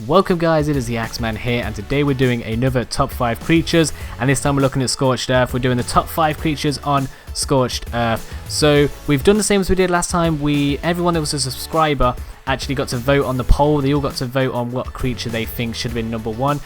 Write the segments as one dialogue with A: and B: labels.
A: Welcome guys, it is the AxeMan here, and today we're doing another top 5 creatures, and this time we're looking at Scorched Earth. We're doing the top 5 creatures on Scorched Earth. So we've done the same as we did last time. Everyone that was a subscriber actually got to vote on the poll. They all got to vote on what creature they think should have been number 1.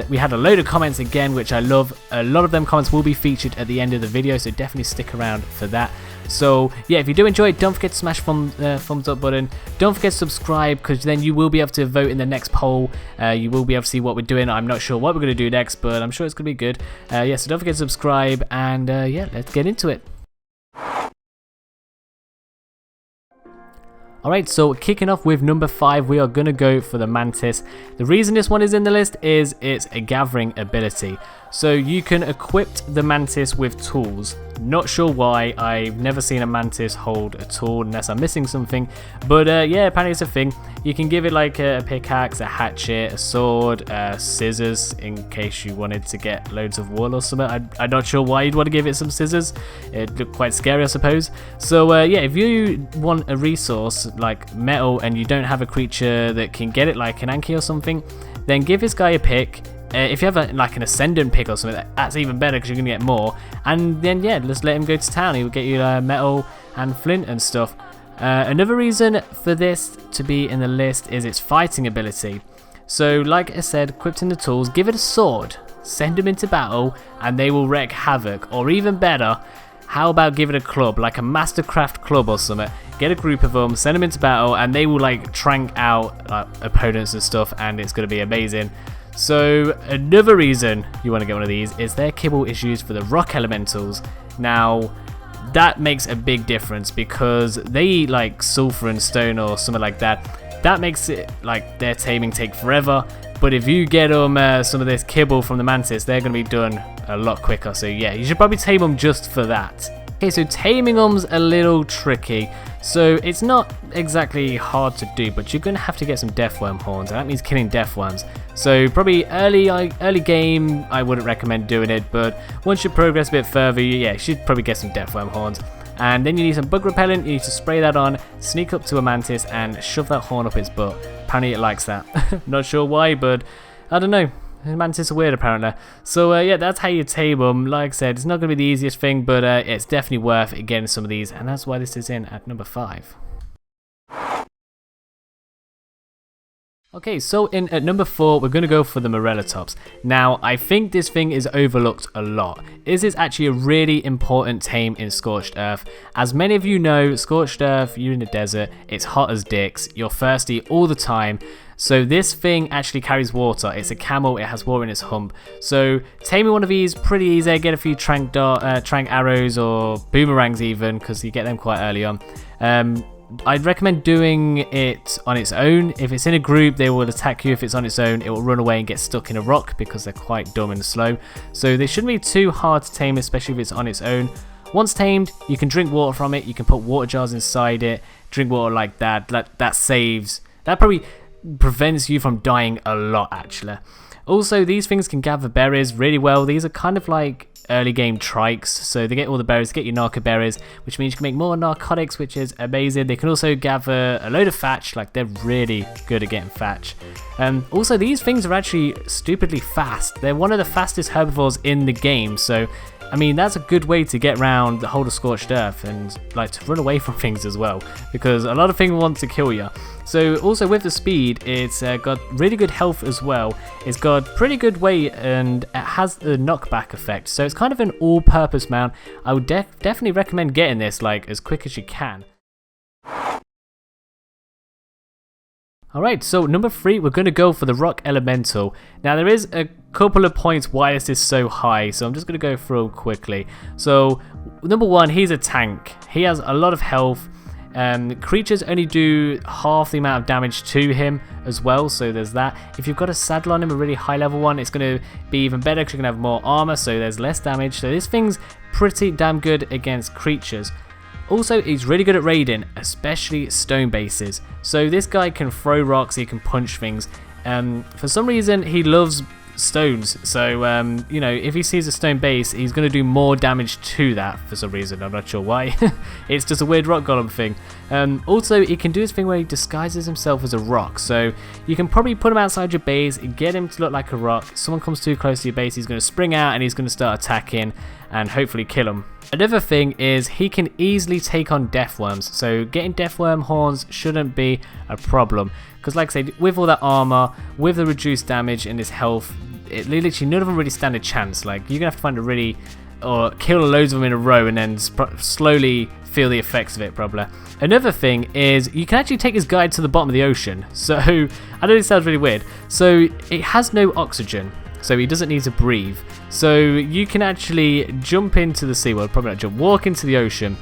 A: We had a load of comments again, which I love. A lot of them comments will be featured at the end of the video, so definitely stick around for that. So yeah, if you do enjoy it, don't forget to smash thumbs up button. Don't forget to subscribe, because then you will be able to vote in the next poll. You will be able to see what we're doing. I'm not sure what we're going to do next, but I'm sure it's going to be good. Yeah, so don't forget to subscribe, and yeah, let's get into it. Alright, so kicking off with number 5, we are going to go for the Mantis. The reason this one is in the list is it's a gathering ability. So you can equip the Mantis with tools. Not sure why, I've never seen a Mantis hold a tool unless I'm missing something. But yeah, apparently it's a thing. You can give it like a pickaxe, a hatchet, a sword, scissors in case you wanted to get loads of wool or something. I'm not sure why you'd want to give it some scissors. It looked quite scary, I suppose. So yeah, if you want a resource like metal and you don't have a creature that can get it, like an Anki or something, then give this guy a pick. If you have like an ascendant pick or something, that's even better because you're going to get more. And then yeah, just let him go to town. He'll get you metal and flint and stuff. Another reason for this to be in the list is its fighting ability. So like I said, equipped in the tools, give it a sword, send them into battle, and they will wreak havoc. Or even better, how about give it a club, like a Mastercraft club or something. Get a group of them, send them into battle, and they will like trank out opponents and stuff, and it's going to be amazing. So another reason you want to get one of these is their kibble is used for the rock elementals. Now that makes a big difference because they eat like sulfur and stone or something like that. That makes it like their taming take forever. But if you get them some of this kibble from the Mantis, they're going to be done a lot quicker. So yeah, you should probably tame them just for that. Okay, so taming them's a little tricky. So it's not exactly hard to do, but you're going to have to get some deathworm horns, and that means killing deathworms. So probably early game, I wouldn't recommend doing it, but once you progress a bit further, yeah, you should probably get some deathworm horns. And then you need some bug repellent. You need to spray that on, sneak up to a Mantis, and shove that horn up its butt. Apparently it likes that. Not sure why, but I don't know. Mantis are weird apparently. So yeah, that's how you tame them. Like I said, it's not going to be the easiest thing, but it's definitely worth getting some of these, and that's why this is in at number 5. Okay, so at number 4, we're going to go for the Mirelatops. Now, I think this thing is overlooked a lot. This is actually a really important tame in Scorched Earth. As many of you know, Scorched Earth, you're in the desert, it's hot as dicks, you're thirsty all the time. So this thing actually carries water. It's a camel, it has water in its hump. So taming one of these, pretty easy. Get a few trank arrows or boomerangs even, because you get them quite early on. I'd recommend doing it on its own. If it's in a group, they will attack you. If it's on its own, it will run away and get stuck in a rock because they're quite dumb and slow. So they shouldn't be too hard to tame, especially if it's on its own. Once tamed, you can drink water from it. You can put water jars inside it, drink water like that. That saves. That probably prevents you from dying a lot, actually. Also, these things can gather berries really well. These are kind of like early game trikes, so they get all the berries, get your narco berries, which means you can make more narcotics, which is amazing. They can also gather a load of thatch, like they're really good at getting thatch. Also, these things are actually stupidly fast. They're one of the fastest herbivores in the game, so I mean, that's a good way to get around the whole of Scorched Earth and like to run away from things as well, because a lot of things want to kill you. So also with the speed, it's got really good health as well. It's got pretty good weight and it has a knockback effect. So it's kind of an all-purpose mount. I would definitely recommend getting this like as quick as you can. Alright, so number 3, we're going to go for the Rock Elemental. Now there is a couple of points why this is so high, so I'm just going to go through them quickly. So number 1, he's a tank. He has a lot of health. Creatures only do half the amount of damage to him as well, so there's that. If you've got a saddle on him, a really high level one, it's going to be even better because you're going to have more armor, so there's less damage. So this thing's pretty damn good against creatures. Also, he's really good at raiding, especially stone bases. So this guy can throw rocks, he can punch things. For some reason, he loves stones. So, you know, if he sees a stone base, he's going to do more damage to that for some reason. I'm not sure why. It's just a weird rock golem thing. Also, he can do his thing where he disguises himself as a rock. So you can probably put him outside your base, get him to look like a rock. Someone comes too close to your base, he's going to spring out and he's going to start attacking and hopefully kill him. Another thing is he can easily take on death worms, so getting death worm horns shouldn't be a problem, because like I said, with all that armor, with the reduced damage and his health, literally none of them really stand a chance. Like, you're gonna have to find a really, or kill loads of them in a row and then slowly feel the effects of it probably. Another thing is you can actually take his guide to the bottom of the ocean. So I know it sounds really weird. So it has no oxygen, so he doesn't need to breathe. So you can actually jump into the sea, well, probably not jump, walk into the ocean,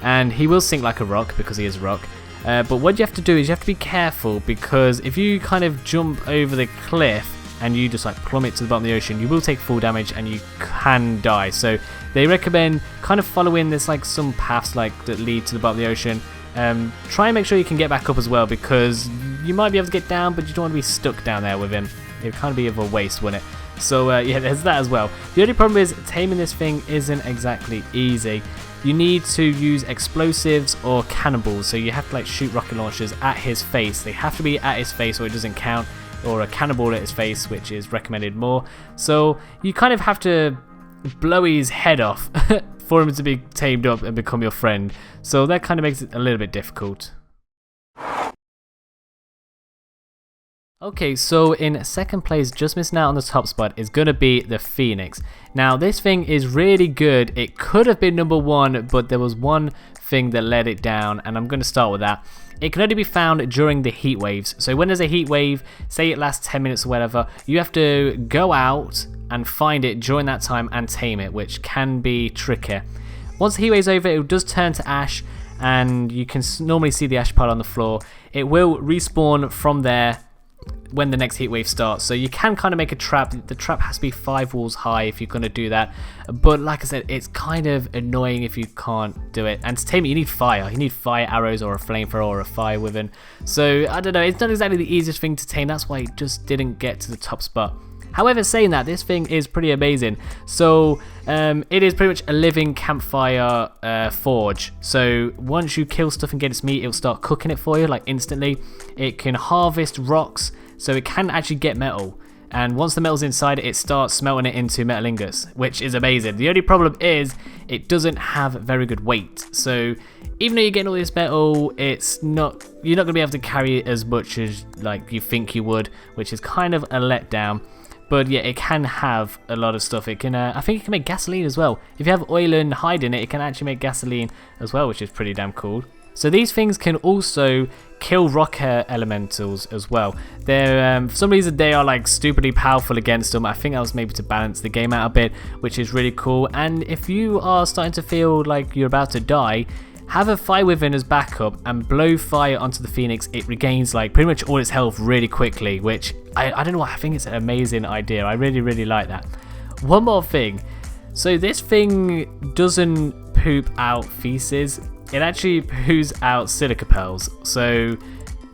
A: and he will sink like a rock because he is a rock. But what you have to do is you have to be careful, because if you kind of jump over the cliff and you just like plummet to the bottom of the ocean, you will take full damage and you can die. So they recommend kind of following this, like some paths like that lead to the bottom of the ocean. Try and make sure you can get back up as well, because you might be able to get down, but you don't want to be stuck down there with him. It would kind of be of a waste, wouldn't it? So yeah, there's that as well. The only problem is taming this thing isn't exactly easy. You need to use explosives or cannonballs, so you have to like shoot rocket launchers at his face. They have to be at his face or it doesn't count, or a cannonball at his face, which is recommended more. So you kind of have to blow his head off for him to be tamed up and become your friend. So that kind of makes it a little bit difficult. Okay, so in second place, just missing out on the top spot, is going to be the Phoenix. Now, this thing is really good. It could have been number one, but there was one thing that let it down, and I'm going to start with that. It can only be found during the heat waves. So when there's a heat wave, say it lasts 10 minutes or whatever, you have to go out and find it during that time and tame it, which can be tricky. Once the heat wave's over, it does turn to ash, and you can normally see the ash pile on the floor. It will respawn from there when the next heat wave starts, so you can kind of make a trap. The trap has to be 5 walls high if you're going to do that, but like I said, it's kind of annoying if you can't do it. And to tame it, you need fire. You need fire arrows or a flamethrower or a fire wyvern. So I don't know, it's not exactly the easiest thing to tame. That's why it just didn't get to the top spot. However, saying that, this thing is pretty amazing. So it is pretty much a living campfire forge. So once you kill stuff and get its meat, it'll start cooking it for you like instantly. It can harvest rocks, so it can actually get metal. And once the metal's inside it, it starts smelting it into metal ingots, which is amazing. The only problem is it doesn't have very good weight. So even though you're getting all this metal, you're not going to be able to carry it as much as like you think you would, which is kind of a letdown. But yeah, it can have a lot of stuff. It can, I think it can make gasoline as well. If you have oil and hide in it, it can actually make gasoline as well, which is pretty damn cool. So these things can also kill rock elementals as well. They're for some reason they are like stupidly powerful against them. I think that was maybe to balance the game out a bit, which is really cool. And if you are starting to feel like you're about to die, have a fire wyvern as backup and blow fire onto the Phoenix. It regains like pretty much all its health really quickly, which I don't know why, I think it's an amazing idea. I really like that. One more thing. So this thing doesn't poop out feces. It actually poos out silica pearls. So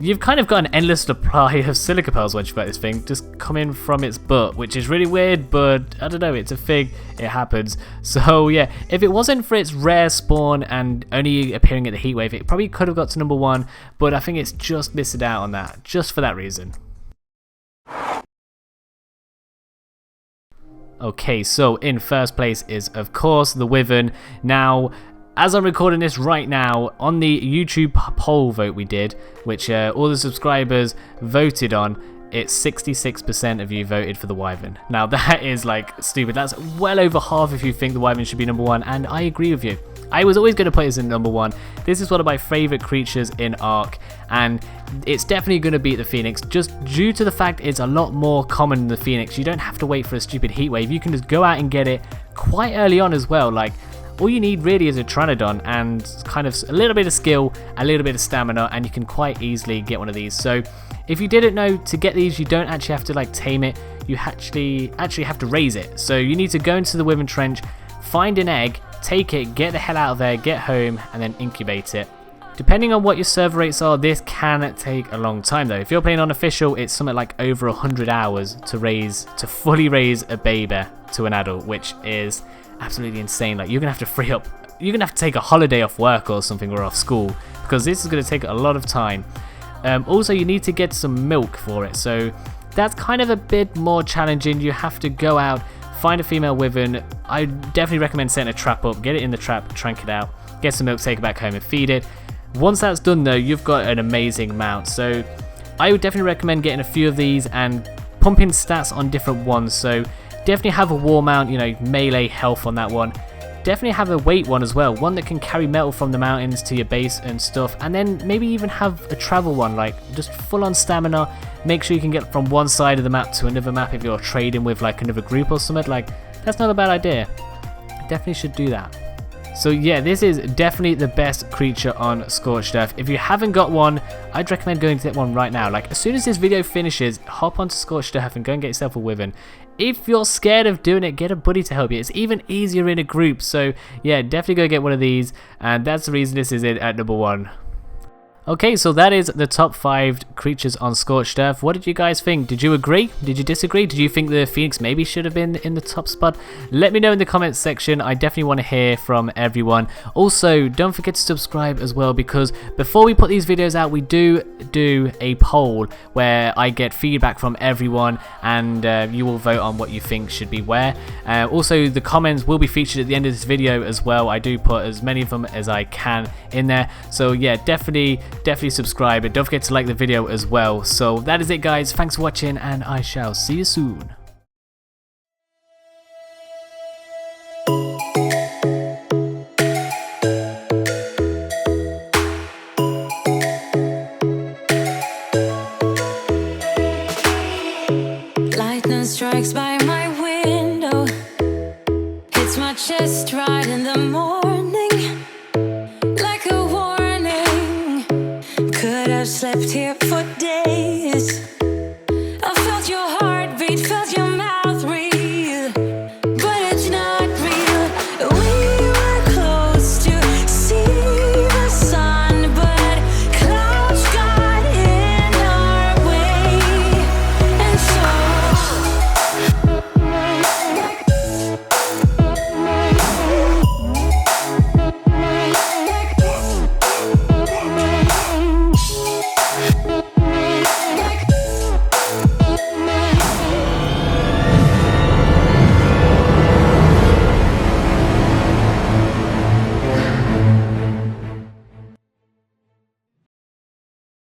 A: you've kind of got an endless supply of silica pearls once you've got this thing just coming from its butt, which is really weird, but I don't know, it's a thing, it happens. So yeah, if it wasn't for its rare spawn and only appearing at the heatwave, it probably could have got to number one, but I think it's just missing out on that, just for that reason. Okay, so in first place is of course the Wyvern. Now, as I'm recording this right now, on the YouTube poll vote we did, which all the subscribers voted on, it's 66% of you voted for the Wyvern. Now that is like stupid. That's well over half if you think the Wyvern should be number one, and I agree with you. I was always going to put this in number one. This is one of my favourite creatures in Ark, and it's definitely going to beat the Phoenix, just due to the fact it's a lot more common than the Phoenix. You don't have to wait for a stupid heatwave. You can just go out and get it quite early on as well. Like, all you need really is a Pteranodon and kind of a little bit of skill, a little bit of stamina, and you can quite easily get one of these. So if you didn't know, to get these you don't actually have to like tame it, you actually have to raise it. So you need to go into the Wyvern Trench, find an egg, take it, get the hell out of there, get home, and then incubate it. Depending on what your server rates are, this can take a long time though. If you're playing on official, it's something like over 100 hours to fully raise a baby to an adult, which is absolutely insane. Like, you're gonna have to you're gonna have to take a holiday off work or something, or off school, because this is gonna take a lot of time. Also, you need to get some milk for it, so that's kind of a bit more challenging. You have to go out, find a female wyvern. I definitely recommend setting a trap up, get it in the trap, trank it out, get some milk, take it back home and feed it. Once that's done though, you've got an amazing mount. So I would definitely recommend getting a few of these and pumping stats on different ones. So definitely have a war mount, you know, melee health on that one. Definitely have a weight one as well, one that can carry metal from the mountains to your base and stuff, and then maybe even have a travel one, like just full on stamina. Make sure you can get from one side of the map to another map if you're trading with like another group or something. Like, that's not a bad idea. Definitely should do that. So yeah, this is definitely the best creature on Scorched Earth. If you haven't got one, I'd recommend going to get one right now. Like, as soon as this video finishes, hop onto Scorched Earth and go and get yourself a wyvern. If you're scared of doing it, get a buddy to help you. It's even easier in a group. So yeah, definitely go get one of these, and that's the reason this is it at number 1. Okay, so that is the top 5 creatures on Scorched Earth. What did you guys think? Did you agree? Did you disagree? Did you think the Phoenix maybe should have been in the top spot? Let me know in the comments section. I definitely want to hear from everyone. Also, don't forget to subscribe as well, because before we put these videos out, we do a poll where I get feedback from everyone, and you will vote on what you think should be where. Also, the comments will be featured at the end of this video as well. I do put as many of them as I can in there. So yeah, definitely subscribe, and don't forget to like the video as well. So that is it, guys. Thanks for watching, and I shall see you soon.
B: Lightning strikes by